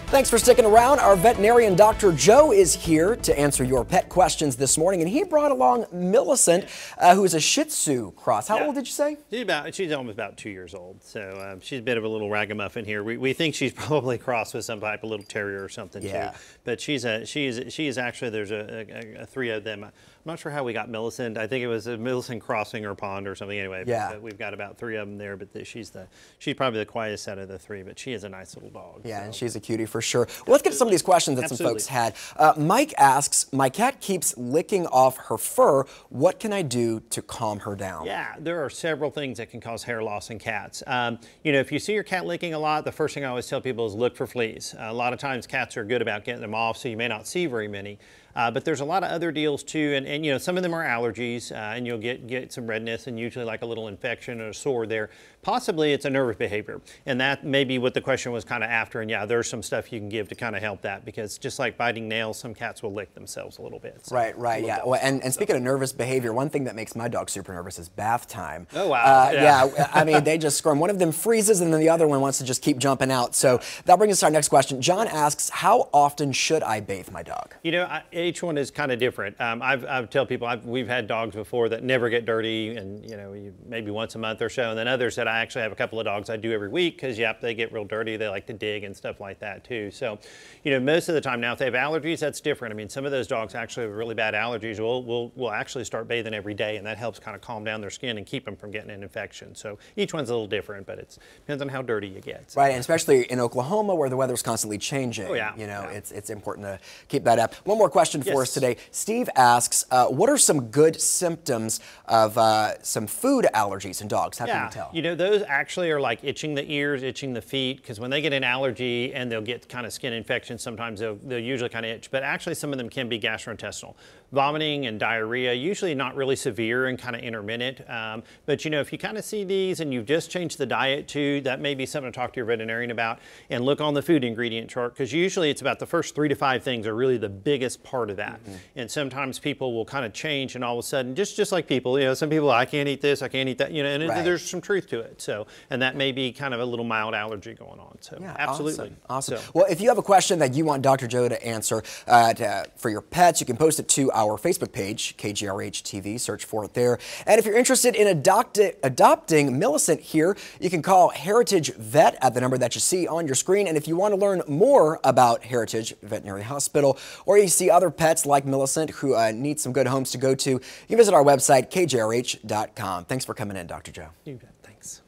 Thanks for sticking around. Our veterinarian, Dr. Joe, is here to answer your pet questions this morning, and he brought along Millicent, who is a Shih Tzu cross. How old did you say? She's almost about 2 years old, so she's a bit of a little ragamuffin here. We think she's probably crossed with some type of little terrier or something too. But she is actually, there's a three of them. I'm not sure how we got Millicent. I think it was a Millicent crossing or pond or something. Anyway, but we've got about 3 of them there. But she's probably the quietest out of the 3. But she is a nice little dog. Yeah, and she's a cutie for sure. Well, let's get to some of these questions that some folks had. Mike asks, my cat keeps licking off her fur. What can I do to calm her down? Yeah, there are several things that can cause hair loss in cats. You know, if you see your cat licking a lot, the first thing I always tell people is look for fleas. A lot of times cats are good about getting them off, so you may not see very many. But there's a lot of other deals too, and you know, some of them are allergies, and you'll get some redness and usually like a little infection or a sore there. Possibly it's a nervous behavior, and that may be what the question was kind of after. And yeah, there's some stuff you can give to kind of help that, because just like biting nails, some cats will lick themselves a little bit. So right, yeah. Well, and speaking of nervous behavior, one thing that makes my dog super nervous is bath time. Oh wow. Yeah, I mean, they just squirm. One of them freezes, and then the other one wants to just keep jumping out. So that brings us to our next question. John asks, how often should I bathe my dog? You know, each one is kind of different. I've tell people we've had dogs before that never get dirty, and you know, maybe once a month or so, and then others that I actually have a couple of dogs I do every week, because yep, they get real dirty. They like to dig and stuff like that too. So, you know, most of the time now, if they have allergies, that's different. I mean, some of those dogs actually have really bad allergies. We'll actually start bathing every day, and that helps kind of calm down their skin and keep them from getting an infection. So each one's a little different, but it depends on how dirty you get. So. Right, and especially in Oklahoma where the weather's constantly changing. Oh yeah. You know, it's important to keep that up. One more question for us today. Steve asks, what are some good symptoms of some food allergies in dogs? How can you tell? You know, those actually are like itching the ears, itching the feet, because when they get an allergy and they'll get kind of skin infections, sometimes they'll usually kind of itch, but actually some of them can be gastrointestinal. Vomiting and diarrhea, usually not really severe and kind of intermittent, but you know, if you kind of see these and you've just changed the diet too, that may be something to talk to your veterinarian about, and look on the food ingredient chart, because usually it's about the first 3 to 5 things are really the biggest part of that. And sometimes people will kind of change, and all of a sudden, just like people, you know, some people, I can't eat this, I can't eat that, you know, and there's some truth to it. So, and that may be kind of a little mild allergy going on. So, absolutely. Awesome. So. Well, if you have a question that you want Dr. Joe to answer for your pets, you can post it to our Facebook page, KGRH TV, search for it there. And if you're interested in adopting Millicent here, you can call Heritage Vet at the number that you see on your screen. And if you want to learn more about Heritage Veterinary Hospital, or you see other pets like Millicent who need some good homes to go to, you can visit our website, kjrh.com. Thanks for coming in, Dr. Joe. You bet. Thanks.